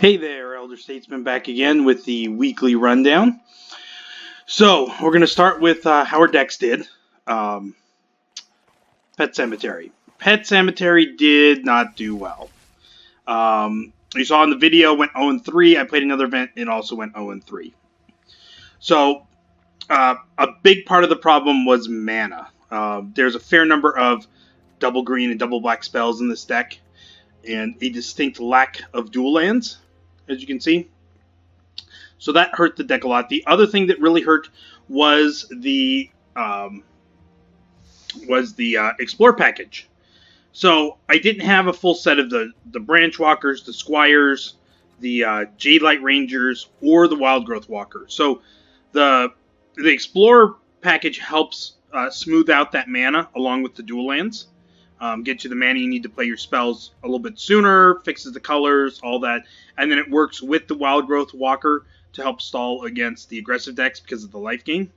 Hey there, Elder Statesman, back again with the weekly rundown. So, we're going to start with how our decks did. Pet Cemetery. Pet Cemetery did not do well. You saw in the video, went 0-3. I played another event, it also went 0-3. So, a big part of the problem was mana. There's a fair number of double green and double black spells in this deck, and a distinct lack of dual lands, as you can see. So that hurt the deck a lot. The other thing that really hurt was the Explore package. So I didn't have a full set of the Branch Walkers, the Squires, the Jade Light Rangers, or the Wild Growth Walker. So the Explore package helps smooth out that mana along with the dual lands. Get you the mana you need to play your spells a little bit sooner, fixes the colors, all that. And then it works with the Wild Growth Walker to help stall against the aggressive decks because of the life gain.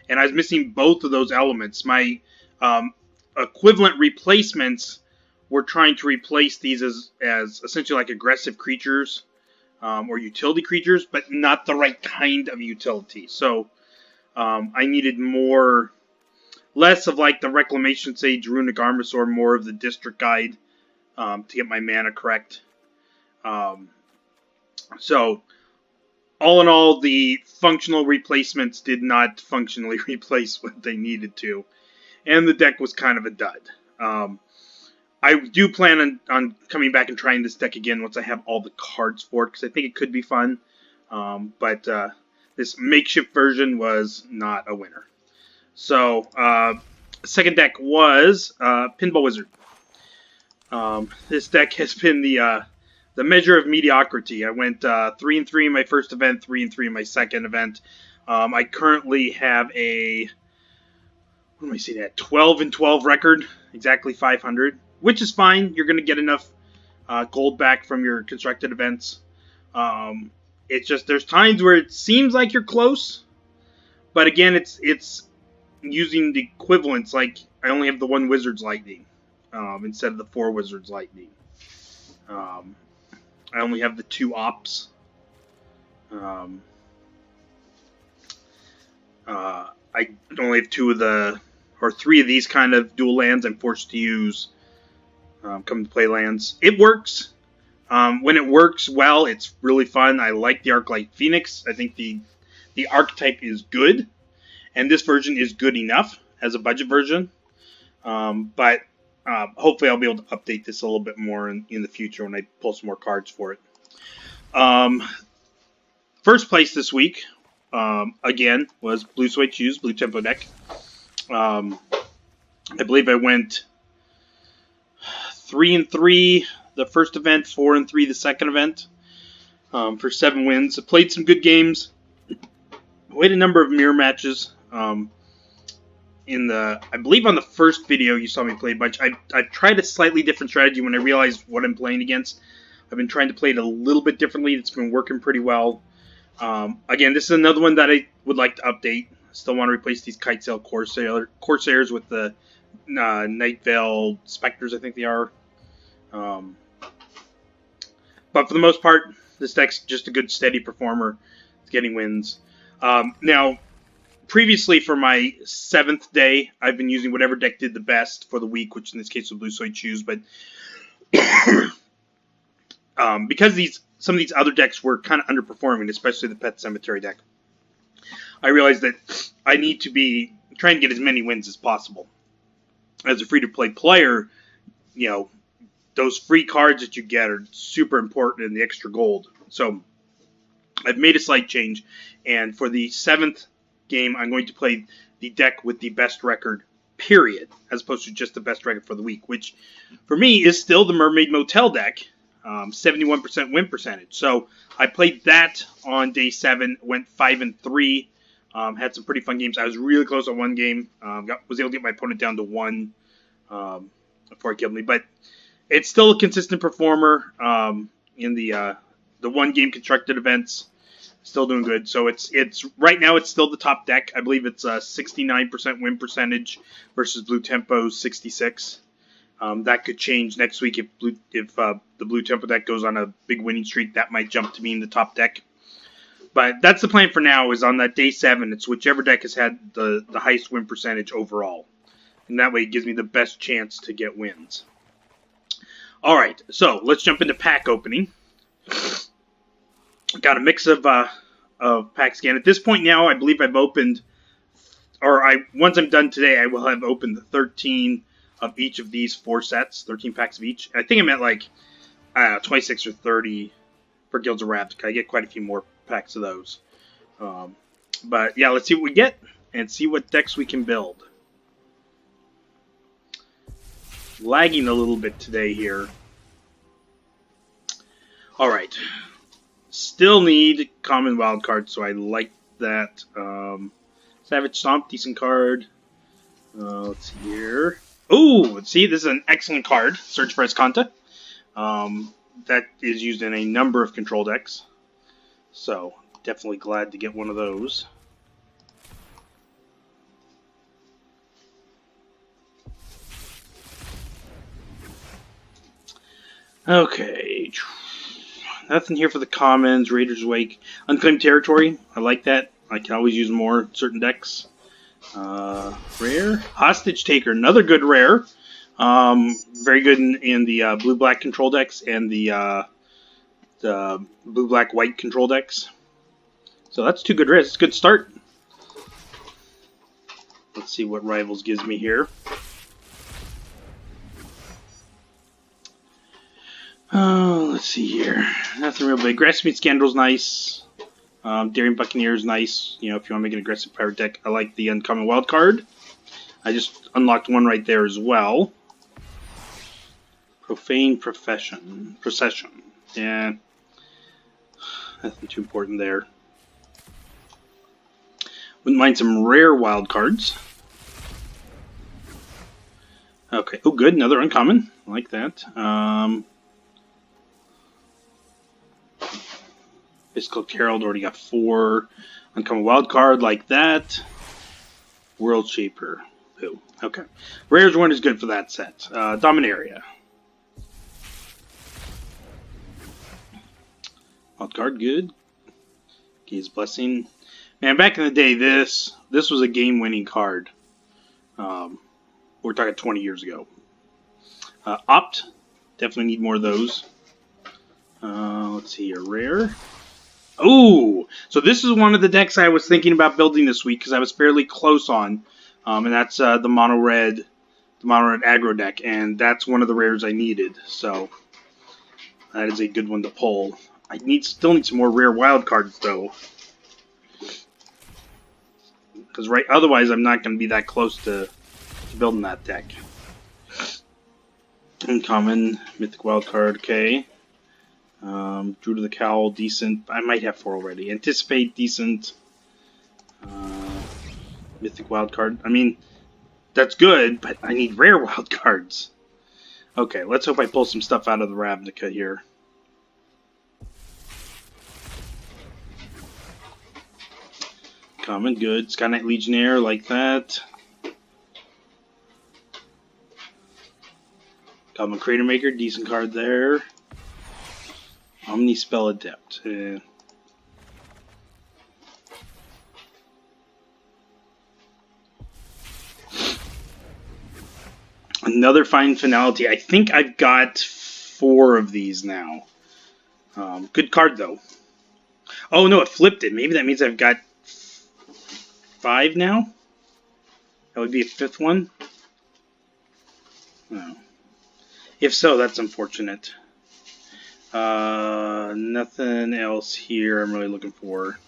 And I was missing both of those elements. My equivalent replacements were trying to replace these as essentially like aggressive creatures or utility creatures, but not the right kind of utility. So I needed less of like the Reclamation Sage, Runic Armasaur, more of the District Guide to get my mana correct. So, all in all, the functional replacements did not functionally replace what they needed to. And the deck was kind of a dud. I do plan on coming back and trying this deck again once I have all the cards for it, because I think it could be fun. But this makeshift version was not a winner. So, second deck was Pinball Wizard. This deck has been the measure of mediocrity. I went 3-3 in my first event, 3-3 in my second event. I currently have a, what am I seeing at, 12-12 record, exactly 500, which is fine. You're going to get enough gold back from your constructed events. It's just there's times where it seems like you're close, but again, it's using the equivalents, like I only have the one Wizard's Lightning instead of the 4 Wizard's Lightning. I only have the 2 Ops. I only have 2 of the, or 3 of these kind of dual lands I'm forced to use come to play lands. It works. When it works well, it's really fun. I like the Arclight Phoenix. I think the archetype is good. And this version is good enough as a budget version. But hopefully I'll be able to update this a little bit more in the future when I pull some more cards for it. First place this week, again, was Blue Suede Shoes, Blue Tempo deck. I believe I went 3-3 the first event, 4-3 the second event, for 7 wins. I played some good games. Played a number of mirror matches. I believe on the first video you saw me play a bunch. I tried a slightly different strategy when I realized what I'm playing against. I've been trying to play it a little bit differently. It's been working pretty well. Again, this is another one that I would like to update. Still want to replace these Kitesail Corsairs with the Night Veil Spectres, I think they are. But for the most part, this deck's just a good steady performer. It's getting wins. Now, previously for my 7th day, I've been using whatever deck did the best for the week, which in this case was Blue Suede Shoes. But because some of these other decks were kind of underperforming, especially the Pet Cemetery deck, I realized that I need to be trying to get as many wins as possible. As a free-to-play player, you know, those free cards that you get are super important in the extra gold. So I've made a slight change, and for the 7th game, I'm going to play the deck with the best record, period, as opposed to just the best record for the week, which for me is still the Mermaid Motel deck, 71% win percentage. So I played that on day 7, went 5-3, had some pretty fun games. I was really close on one game, was able to get my opponent down to 1 before he killed me, but it's still a consistent performer in the one game constructed events. Still doing good. So it's right now it's still the top deck. I believe it's 69% win percentage versus Blue Tempo's 66. That could change next week if the Blue Temple deck goes on a big winning streak. That might jump to being the top deck. But that's the plan for now, is on that day 7, it's whichever deck has had the highest win percentage overall. And that way it gives me the best chance to get wins. Alright, so let's jump into pack opening. Got a mix of packs again. At this point now, I believe I've opened, once I'm done today, I will have opened the 13 of each of these 4 sets, 13 packs of each. I think I'm at like 26 or 30 for Guilds of Ravnica. I get quite a few more packs of those. But yeah, let's see what we get and see what decks we can build. Lagging a little bit today here. Alright. Still need common wild cards, so I like that. Savage Stomp, decent card. Let's see here. Oh, see, this is an excellent card. Search for Escanta. That is used in a number of control decks. So, definitely glad to get one of those. Okay. Nothing here for the commons. Raider's Wake. Unclaimed Territory. I like that. I can always use more in certain decks. Rare. Hostage Taker. Another good rare. Very good in the blue-black control decks and the blue-black-white control decks. So that's 2 good rares. It's a good start. Let's see what Rivals gives me here. Oh, let's see here. Nothing real big. Grasping Scandal's nice. Daring Buccaneer's nice. You know, if you want to make an aggressive pirate deck. I like the uncommon wild card. I just unlocked one right there as well. Profane Procession. Yeah. Nothing too important there. Wouldn't mind some rare wild cards. Okay. Oh, good. Another uncommon. I like that. Mystical Herald already got 4. Uncommon wild card like that. World Shaper. Ooh, okay. Rare's one is good for that set. Dominaria. Wild card, good. Gaze Blessing. Man, back in the day, this was a game-winning card. We're talking 20 years ago. Opt. Definitely need more of those. Let's see here. Rare. Oh! So this is one of the decks I was thinking about building this week because I was fairly close on. And that's the mono-red aggro deck. And that's one of the rares I needed. So that is a good one to pull. I still need some more rare wild cards, though. Because otherwise I'm not going to be that close to building that deck. Uncommon, Mythic Wildcard, okay. Drew to the Cowl, decent. I might have 4 already. Anticipate, decent. Mythic Wildcard. I mean, that's good, but I need rare wildcards. Okay, let's hope I pull some stuff out of the Ravnica here. Common, good. Sky Knight Legionnaire, like that. Common Crater Maker, decent card there. Omnispell Adept. Another fine finality. I think I've got 4 of these now. Good card, though. Oh, no, it flipped it. Maybe that means I've got 5 now? That would be a 5th one? No. If so, that's unfortunate. Nothing else here I'm really looking for.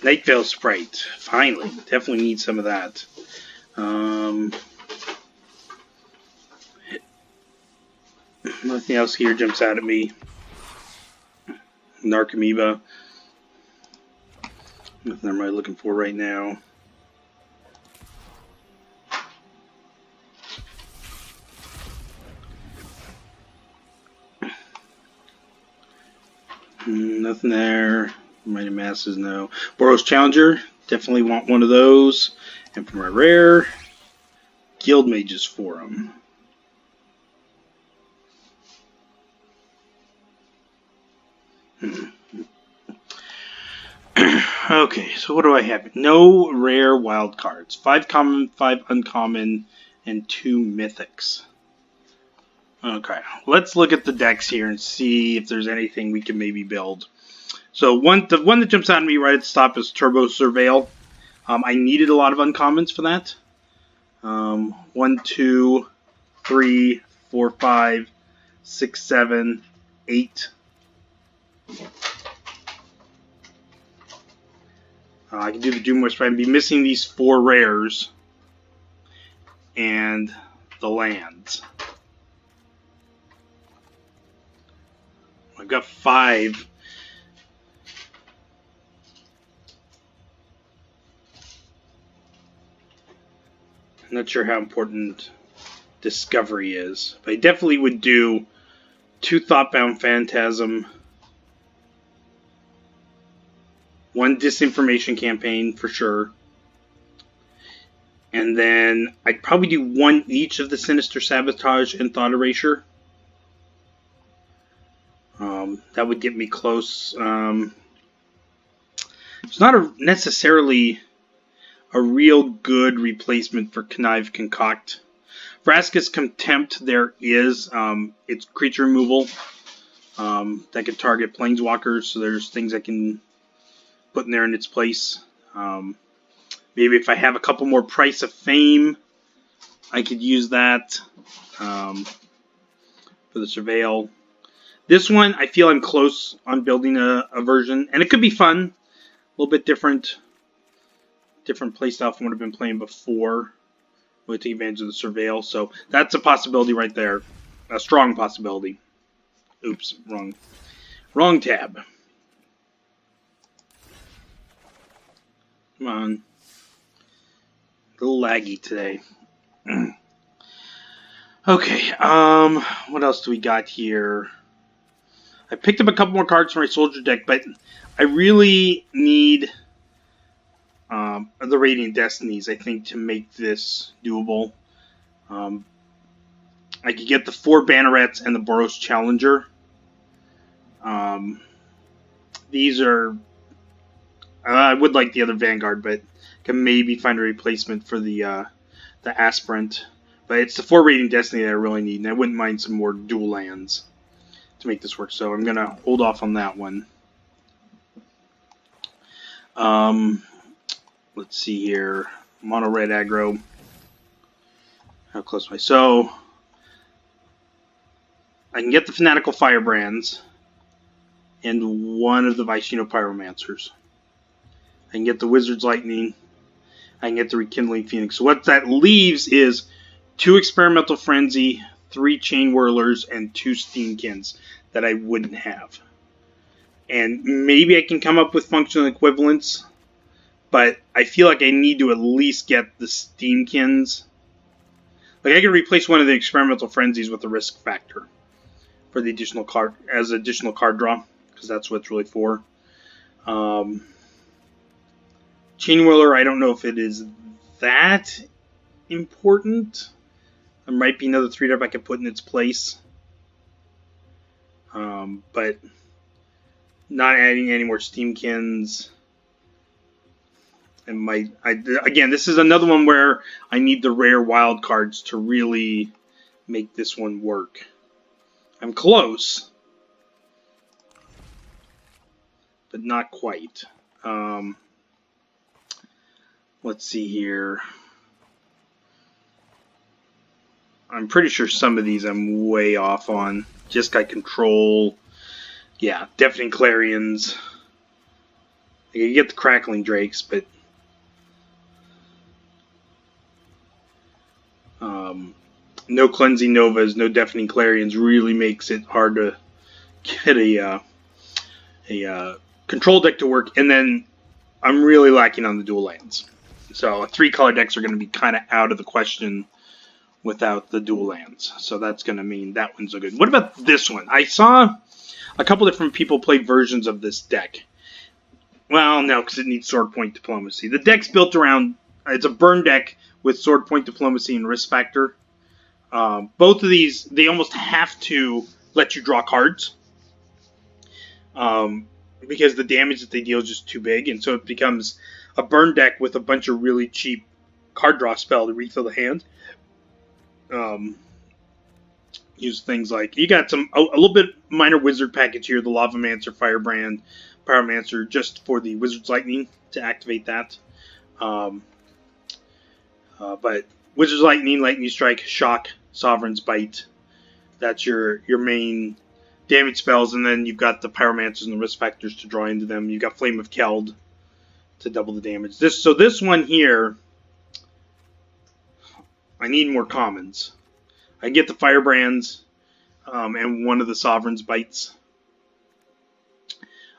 Nightveil Sprite. Finally. Definitely need some of that. Nothing else here jumps out at me. Narcomoeba. Nothing I'm really looking for right now. Nothing Nothing there. Mighty Masses, no. Boros Challenger, definitely want one of those. And for my rare, Guild Mages Forum. Okay, so what do I have? No rare wild cards. 5 common, 5 uncommon, and 2 mythics. Okay, let's look at the decks here and see if there's anything we can maybe build. So the one that jumps out at me right at the top is Turbo Surveil. I needed a lot of uncommons for that. 1, 2, 3, 4, 5, 6, 7, 8. I can do the Doom Whisper. I'd be missing these 4 rares and the lands. I've got 5. I'm not sure how important Discovery is, but I definitely would do 2 Thoughtbound Phantasm, 1 Disinformation Campaign for sure, and then I'd probably do 1 each of the Sinister Sabotage and Thought Erasure. That would get me close. It's not necessarily a real good replacement for Connive Concoct. Vraska's Contempt, there is. It's creature removal that can target Planeswalkers, so there's things I can put in there in its place. Maybe if I have a couple more Price of Fame, I could use that for the Surveil. This one, I feel I'm close on building a version, and it could be fun. A little bit different playstyle from what I've been playing before. We'll take advantage of the Surveil, so that's a possibility right there. A strong possibility. Oops, wrong tab. Come on. A little laggy today. Okay, what else do we got here? I picked up a couple more cards for my Soldier deck, but I really need the Radiant Destinies, I think, to make this doable. I could get the 4 Bannerets and the Boros Challenger. These are... I would like the other Vanguard, but can maybe find a replacement for the Aspirant. But it's the 4 Radiant Destiny that I really need, and I wouldn't mind some more dual lands to make this work. So I'm going to hold off on that one. Let's see here. Mono red aggro. How close am I? So I can get the Fanatical Firebrands and 1 of the Vicino Pyromancers. I can get the Wizard's Lightning. I can get the Rekindling Phoenix. So what that leaves is 2 Experimental Frenzy, 3 Chain Whirlers, and 2 Steamkins that I wouldn't have. And maybe I can come up with functional equivalents, but I feel like I need to at least get the Steamkins. Like, I can replace one of the Experimental Frenzies with the Risk Factor for the additional card, as additional card draw, because that's what it's really for. Chain Whirler, I don't know if it is that important. There might be another 3-drop I could put in its place. But not adding any more Steamkins. And again, this is another one where I need the rare wild cards to really make this one work. I'm close, but not quite. Let's see here. I'm pretty sure some of these I'm way off on. Jeskai Control. Yeah, Deafening Clarions. I can get the Crackling Drakes, but no Cleansing Novas, no Deafening Clarions really makes it hard to get a control deck to work. And then I'm really lacking on the dual lands. So 3-color decks are going to be kind of out of the question without the dual lands. So that's going to mean that one's so good. What about this one? I saw a couple different people played versions of this deck. Well, no, because it needs Sword Point Diplomacy. The deck's built around, it's a burn deck with Sword Point Diplomacy and Risk Factor. Both of these, they almost have to let you draw cards. Because the damage that they deal is just too big, and so it becomes a burn deck with a bunch of really cheap card draw spell to refill the hand. Use things like, you got a little bit minor wizard package here, the Lavamancer, Firebrand, Pyromancer, just for the Wizard's Lightning to activate that. But Wizard's Lightning, Lightning Strike, Shock, Sovereign's Bite, that's your main damage spells, and then you've got the Pyromancers and the Risk Factors to draw into them. You've got Flame of Keld to double the damage. So this one here, I need more commons. I get the Firebrands and one of the Sovereign's Bites.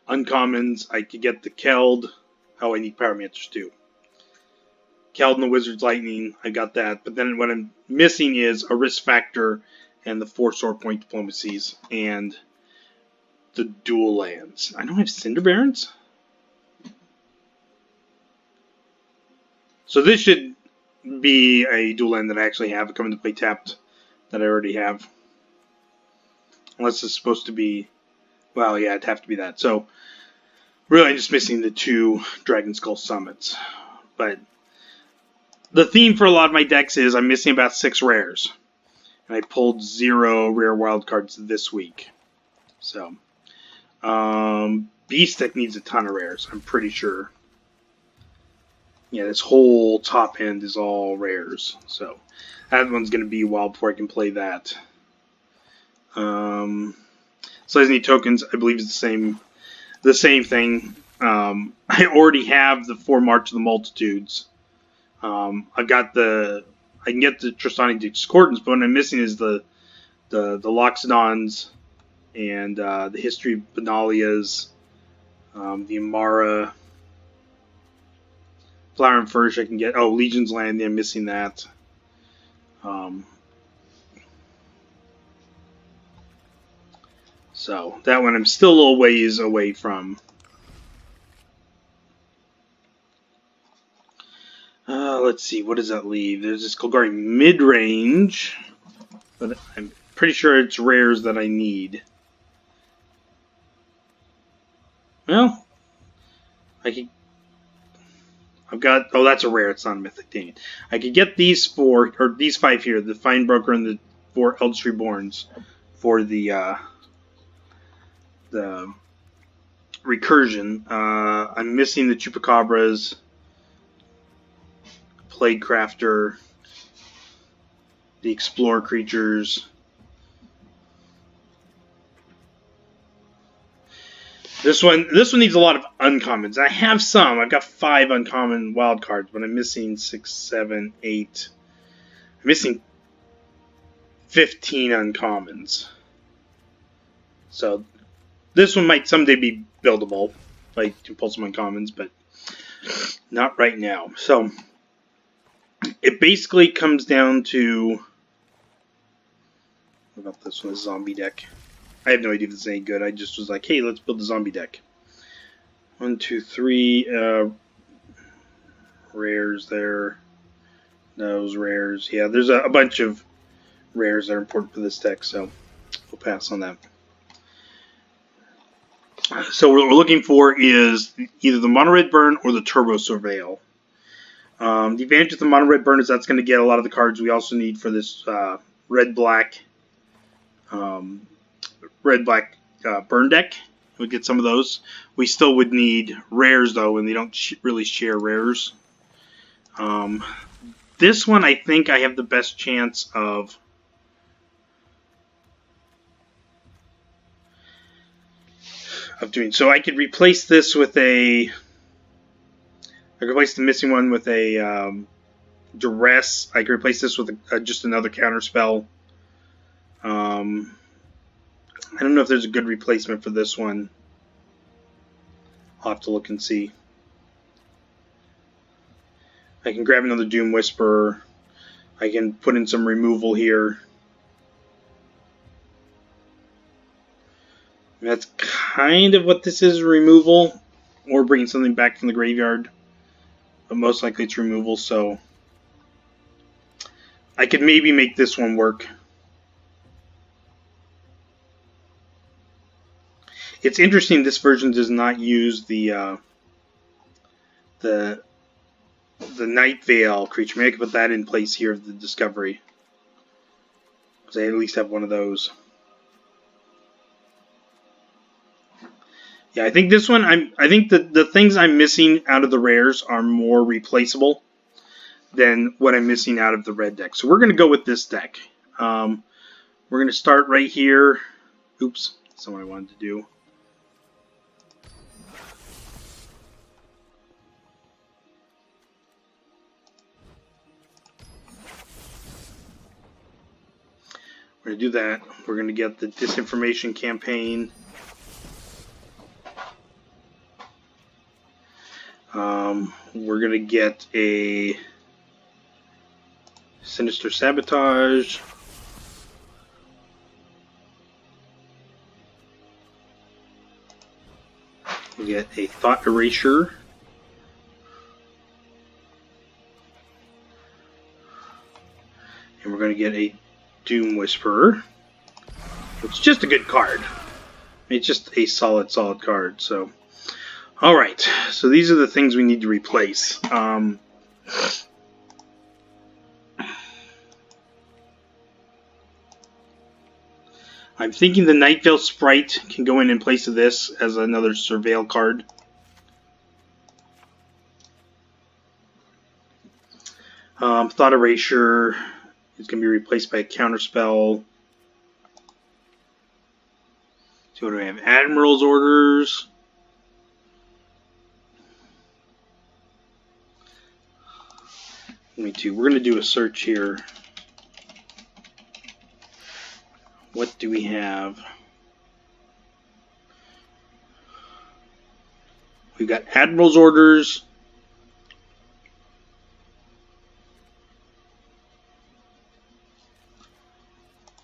Uncommons, I could get the Keld. Oh, I need Pyromancers too. Keld and the Wizard's Lightning, I got that. But then what I'm missing is a Risk Factor and the 4 Sword Point Diplomacies and the dual lands. I don't have Cinder Barons. So this should be a dual land that I actually have come into play tapped that I already have. Unless it's supposed to be, well, yeah, it'd have to be that. So really I'm just missing the 2 Dragon Skull Summits. But the theme for a lot of my decks is I'm missing about 6 rares. And I pulled 0 rare wildcards this week. So, Beast Deck needs a ton of rares, I'm pretty sure. Yeah, this whole top end is all rares. So, that one's going to be a while before I can play that. Size tokens, I believe, is the same thing. I already have the 4 March of the Multitudes. I've got I can get the Tristani Discordance, but what I'm missing is the Loxodons and the History of Benalias, the Amara, Flower and Fursh I can get. Oh, Legion's Land, I'm missing that. So that one I'm still a little ways away from. Let's see, what does that leave? There's this Golgari mid-range, but I'm pretty sure it's rares that I need. Well, I've got, oh, that's a rare, it's not a mythic, dang it. I could get these 4, or these 5 here, the Fine Broker and the 4 Eldritch Reborns for the recursion. I'm missing the Chupacabras, Plague Crafter, the Explorer creatures. This one needs a lot of uncommons. I have some. I've got 5 uncommon wild cards, but I'm missing 6, 7, 8. I'm missing 15 uncommons. So this one might someday be buildable if I can pull some uncommons, but not right now. So it basically comes down to, what about this one, a zombie deck? I have no idea if this is any good. I just was like, hey, let's build a zombie deck. 1, 2, 3 rares there. Those rares. Yeah, there's a bunch of rares that are important for this deck, so we'll pass on that. So what we're looking for is either the Mono Red Burn or the Turbo Surveil. The advantage of the Mono Red Burn is that's going to get a lot of the cards we also need for this red-black burn deck. We'd get some of those. We still would need rares, though, and they don't really share rares. This one, I think I have the best chance of doing. So I could replace this with I could replace the missing one with a Duress. I could replace this with just another counter spell. I don't know if there's a good replacement for this one. I'll have to look and see. I can grab another Doom Whisperer. I can put in some removal here. That's kind of what this is, removal, or bringing something back from the graveyard. But most likely it's removal, so I could maybe make this one work. It's interesting this version does not use the Night Veil creature. Maybe I could put that in place here of the Discovery, because I at least have one of those. Yeah, I think this one, I think the things I'm missing out of the rares are more replaceable than what I'm missing out of the red deck. So we're going to go with this deck. We're going to start right here. Oops, that's not what I wanted to do. We're going to do that. We're going to get the Disinformation Campaign. We're going to get a Sinister Sabotage. We get a Thought Erasure. And we're going to get a Doom Whisperer. It's just a good card. It's just a solid card, so... Alright, so these are the things we need to replace. I'm thinking the Night Veil Sprite can go in place of this as another Surveil card. Thought Erasure is going to be replaced by a Counterspell. So what do we have? Admiral's Orders. Me too. We're going to do a search here. What do we have? We've got Admiral's Orders.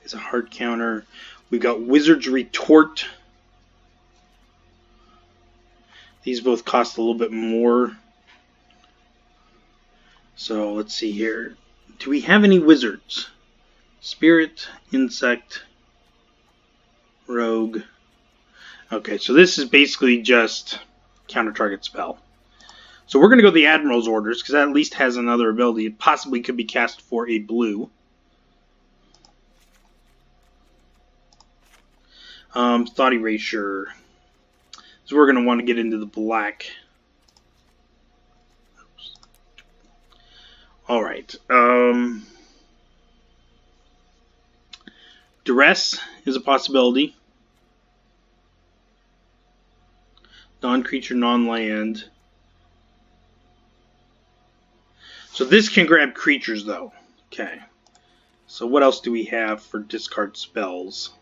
It's a hard counter. We've got Wizard's Retort. These both cost a little bit more. So let's see here. Do we have any wizards? Spirit, Insect, Rogue. Okay, so this is basically just counter target spell. So we're going to go the Admiral's Orders, because that at least has another ability. It possibly could be cast for a blue. Thought Erasure. So we're going to want to get into the black. Alright. Duress is a possibility. Non-creature, non-land. So this can grab creatures, though. Okay. So what else do we have for discard spells?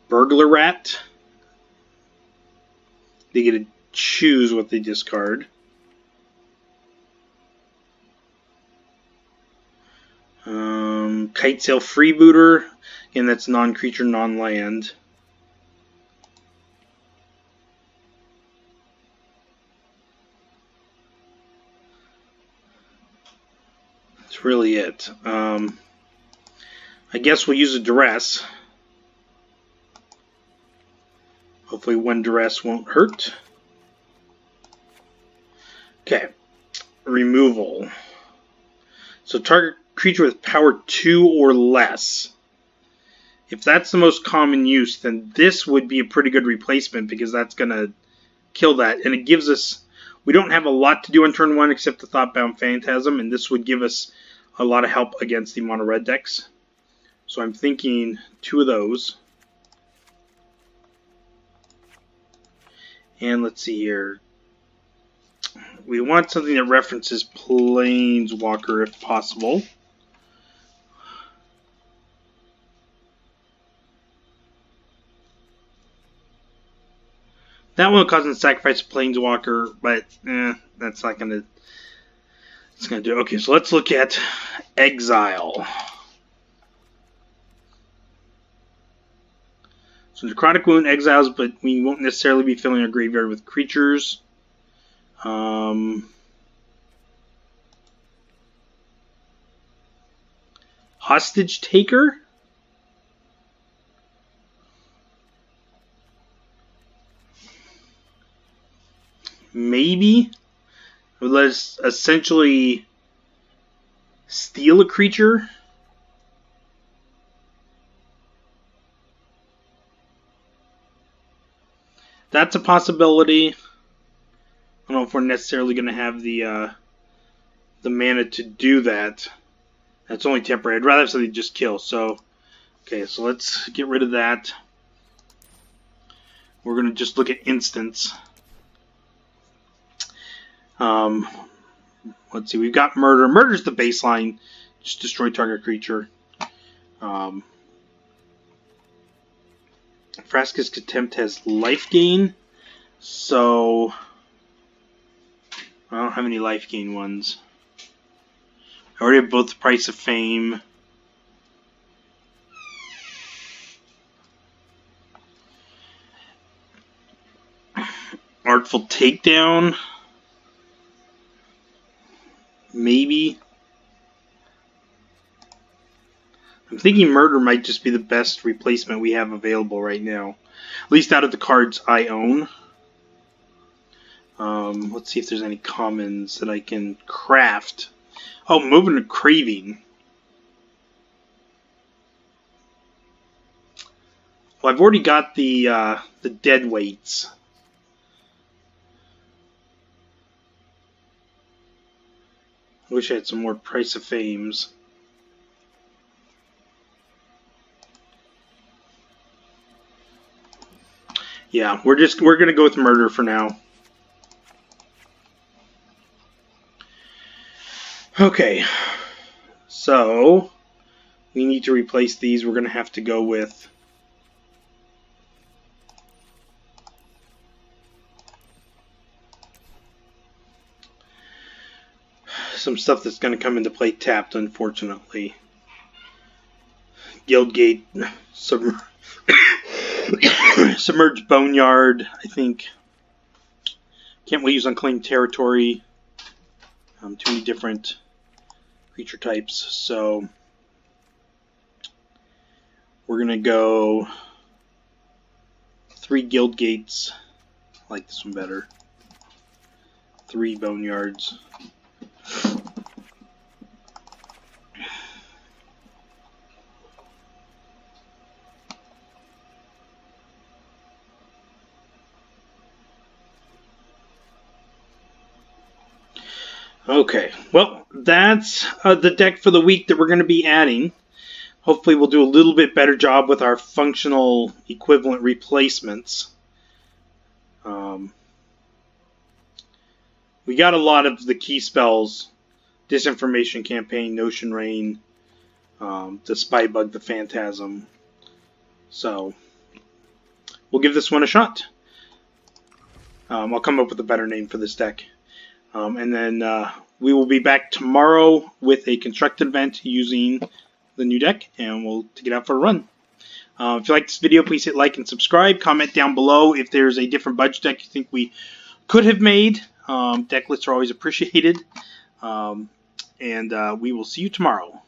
Burglar Rat. They get to choose what they discard. Kitesail Freebooter. Again, that's non-creature, non-land. That's really it. I guess we'll use a Duress. Hopefully one Duress won't hurt. Okay. Removal. So target creature with power 2 or less. If that's the most common use, then this would be a pretty good replacement, because that's going to kill that. And it gives us... We don't have a lot to do on turn 1 except the Thoughtbound Phantasm, and this would give us a lot of help against the mono red decks. So I'm thinking 2 of those. And let's see here. We want something that references Planeswalker if possible. That one causes sacrifice a Planeswalker, but that's not gonna. It's gonna do. Okay, so let's look at Exile. So Necrotic Wound exiles, but we won't necessarily be filling our graveyard with creatures. Hostage Taker? Maybe. It would let us essentially steal a creature. That's a possibility. I don't know if we're necessarily going to have the mana to do that. That's only temporary. I'd rather have something just kill. So, okay, so let's get rid of that. We're going to just look at instants. Let's see. We've got murder. Murder's the baseline. Just destroy target creature. Frasca's Contempt has life gain, so I don't have any life gain ones. I already have both the Price of Fame. Artful Takedown. Maybe. I'm thinking Murder might just be the best replacement we have available right now. At least out of the cards I own. Let's see if there's any commons that I can craft. Oh, Moving to Craving. Well, I've already got the dead weights. I wish I had some more Price of Fames. Yeah, we're gonna go with Murder for now. Okay, so we need to replace these. We're gonna have to go with some stuff that's gonna come into play tapped, unfortunately. Guildgate, Submerged Boneyard, I think. Can't we use Unclaimed Territory? Too many different creature types, so we're gonna go 3 Guildgates. I like this one better. 3 Boneyards. Okay, well, that's the deck for the week that we're going to be adding. Hopefully we'll do a little bit better job with our functional equivalent replacements. We got a lot of the key spells. Disinformation Campaign, Notion Rain, the Spy Bug, the Phantasm. So, we'll give this one a shot. I'll come up with a better name for this deck. And then we will be back tomorrow with a constructed event using the new deck, and we'll take it out for a run. If you like this video, please hit like and subscribe. Comment down below if there's a different budget deck you think we could have made. Deck lists are always appreciated. And we will see you tomorrow.